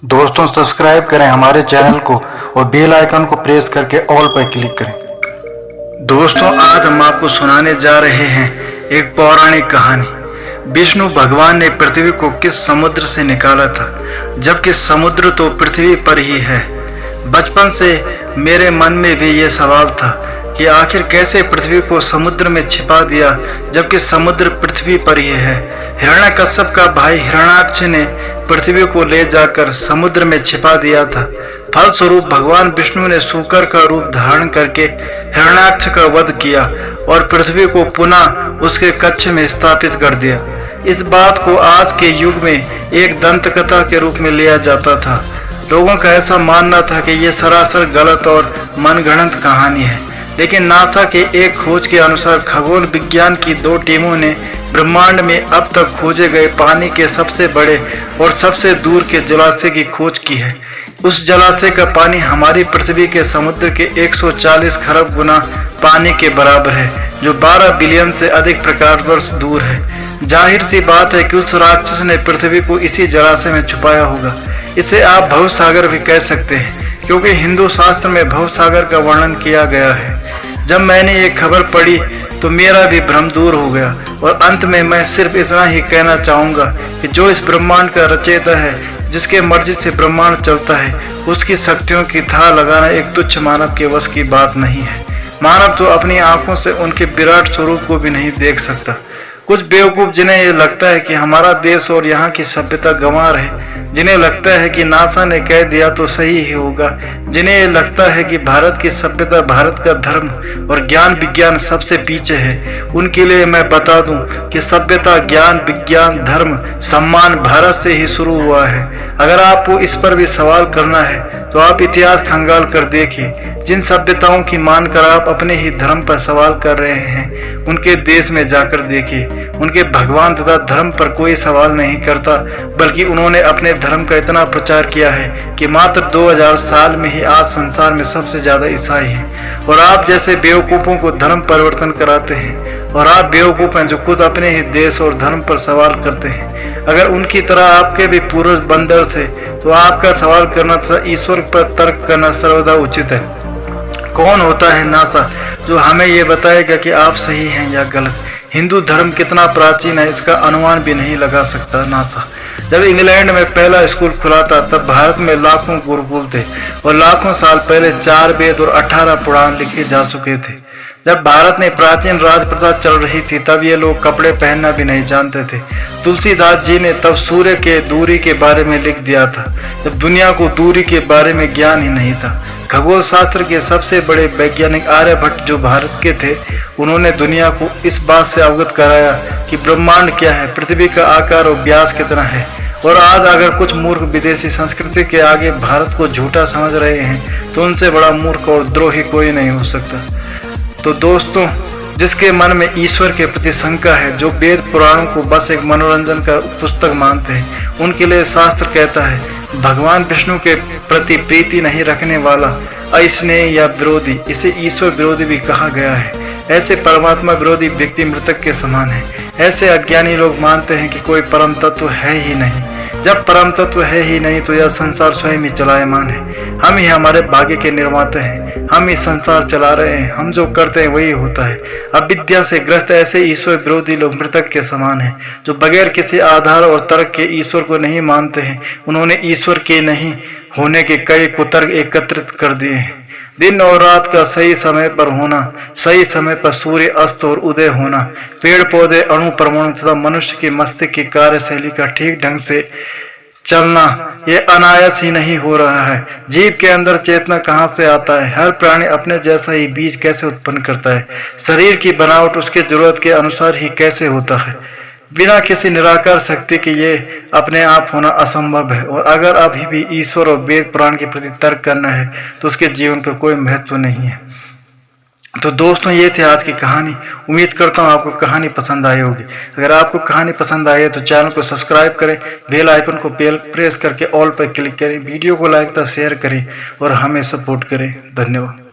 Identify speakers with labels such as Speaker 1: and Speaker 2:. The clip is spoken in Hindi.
Speaker 1: दोस्तों सब्सक्राइब करें हमारे चैनल को और बेल आइकन को प्रेस करके ऑल पर क्लिक करें। दोस्तों आज हम आपको सुनाने जा रहे हैं एक पौराणिक कहानी। विष्णु भगवान ने पृथ्वी को किस समुद्र से निकाला था, जबकि समुद्र तो पृथ्वी पर ही है। बचपन से मेरे मन में भी ये सवाल था कि आखिर कैसे पृथ्वी को समुद्र में छिपा दिया, जबकि समुद्र पृथ्वी पर ही है। हिरण्यकश्यप का भाई हिरण्याक्ष ने पृथ्वी को ले जाकर समुद्र में छिपा दिया था। फलस्वरूप भगवान विष्णु ने शूकर का रूप धारण करके हिरण्याक्ष का वध किया और पृथ्वी को पुनः उसके कक्ष में स्थापित कर दिया। इस बात को आज के युग में एक दंत कथा के रूप में लिया जाता था। लोगों का ऐसा मानना था कि यह सरासर गलत और मनगढ़ंत कहानी है, लेकिन नासा के एक खोज के अनुसार खगोल विज्ञान की 2 टीमों ने ब्रह्मांड में अब तक खोजे गए पानी के सबसे बड़े और सबसे दूर के जलाशय की खोज की है। उस जलाशय का पानी हमारी पृथ्वी के समुद्र के 140 खरब गुना पानी के बराबर है, जो 12 बिलियन से अधिक प्रकाश वर्ष दूर है। जाहिर सी बात है कि उस राक्षस ने पृथ्वी को इसी जलाशय में छुपाया होगा। इसे आप भवसागर भी कह सकते हैं, क्योंकि हिंदू शास्त्र में भवसागर का वर्णन किया गया है। जब मैंने ये खबर पढ़ी तो मेरा भी भ्रम दूर हो गया और अंत में मैं सिर्फ इतना ही कहना चाहूँगा कि जो इस ब्रह्मांड का रचयिता है, जिसके मर्जी से ब्रह्मांड चलता है, उसकी शक्तियों की था लगाना एक तुच्छ मानव के वश की बात नहीं है। मानव तो अपनी आंखों से उनके विराट स्वरूप को भी नहीं देख सकता। कुछ बेवकूफ जिन्हें ये लगता है कि हमारा देश और यहाँ की सभ्यता गंवार है, जिन्हें लगता है कि नासा ने कह दिया तो सही ही होगा, जिन्हें ये लगता है कि भारत की सभ्यता, भारत का धर्म और ज्ञान विज्ञान सबसे पीछे है, उनके लिए मैं बता दूं कि सभ्यता, ज्ञान विज्ञान, धर्म, सम्मान भारत से ही शुरू हुआ है। अगर आपको इस पर भी सवाल करना है तो आप इतिहास खंगाल कर देखिए। जिन सभ्यताओं की मानकर आप अपने ही धर्म पर सवाल कर रहे हैं, उनके देश में जाकर देखिए। उनके भगवान तथा धर्म पर कोई सवाल नहीं करता, बल्कि उन्होंने अपने धर्म का इतना प्रचार किया है कि मात्र 2000 साल में ही आज संसार में सबसे ज्यादा ईसाई हैं। और आप जैसे बेवकूफ़ों को धर्म परिवर्तन कराते हैं, और आप बेवकूफ़ हैं जो खुद अपने ही देश और धर्म पर सवाल करते हैं। अगर उनकी तरह आपके भी पूर्वज बंदर थे तो आपका सवाल करना तथा ईश्वर पर तर्क करना सर्वदा उचित है। कौन होता है नासा जो हमें ये बताएगा कि आप सही हैं या गलत? हिंदू धर्म कितना प्राचीन है इसका अनुमान भी नहीं लगा सकता नासा। जब इंग्लैंड में पहला स्कूल खुला था तब भारत में लाखों गुरुकुल थे और लाखों साल पहले 4 वेद और 18 पुराण लिखे जा चुके थे। जब भारत में प्राचीन राज प्रथा चल रही थी तब ये लोग कपड़े पहनना भी नहीं जानते थे। तुलसीदास जी ने तब सूर्य के दूरी के बारे में लिख दिया था, जब दुनिया को दूरी के बारे में ज्ञान ही नहीं था। खगोल शास्त्र के सबसे बड़े वैज्ञानिक आर्यभट्ट जो भारत के थे, उन्होंने दुनिया को इस बात से अवगत कराया कि ब्रह्मांड क्या है, पृथ्वी का आकार और व्यास कितना है। और आज अगर कुछ मूर्ख विदेशी संस्कृति के आगे भारत को झूठा समझ रहे हैं तो उनसे बड़ा मूर्ख और द्रोही कोई नहीं हो सकता। तो दोस्तों, जिसके मन में ईश्वर के प्रति शंका है, जो वेद पुराणों को बस एक मनोरंजन का पुस्तक मानते हैं, उनके लिए शास्त्र कहता है भगवान विष्णु के प्रति प्रीति नहीं रखने वाला अस्नेह या विरोधी, इसे ईश्वर विरोधी भी कहा गया है। ऐसे परमात्मा विरोधी व्यक्ति मृतक के समान है। ऐसे अज्ञानी लोग मानते हैं कि कोई परम तत्व है ही नहीं। जब परम तत्व है ही नहीं तो यह संसार स्वयं ही चलायमान है। हम ही हमारे भाग्य के निर्माता हैं, हम ही संसार चला रहे हैं। हम जो करते हैं वही होता है। अविद्या से ग्रस्त ऐसे ईश्वर विरोधी लोग मृतक के समान हैं, जो बगैर किसी आधार और तर्क के ईश्वर को नहीं मानते हैं। उन्होंने ईश्वर के नहीं होने के कई कुतर्क एकत्रित कर दिए हैं। दिन और रात का सही समय पर होना, सही समय पर सूर्य अस्त और उदय होना, पेड़ पौधे, अणु परमाणु तथा मनुष्य के मस्तिष्क की कार्यशैली का ठीक ढंग से चलना, ये अनायास ही नहीं हो रहा है। जीव के अंदर चेतना कहाँ से आता है? हर प्राणी अपने जैसा ही बीज कैसे उत्पन्न करता है? शरीर की बनावट उसके जरूरत के अनुसार ही कैसे होता है? बिना किसी निराकार शक्ति के ये अपने आप होना असंभव है। और अगर अभी भी ईश्वर और वेद पुराण के प्रति तर्क करना है तो उसके जीवन का कोई महत्व नहीं है। तो दोस्तों, ये थी आज की कहानी। उम्मीद करता हूँ आपको कहानी पसंद आई होगी। अगर आपको कहानी पसंद आई है तो चैनल को सब्सक्राइब करें, बेल आइकन को प्रेस करके ऑल पर क्लिक करें, वीडियो को लाइक तथा शेयर करें और हमें सपोर्ट करें। धन्यवाद।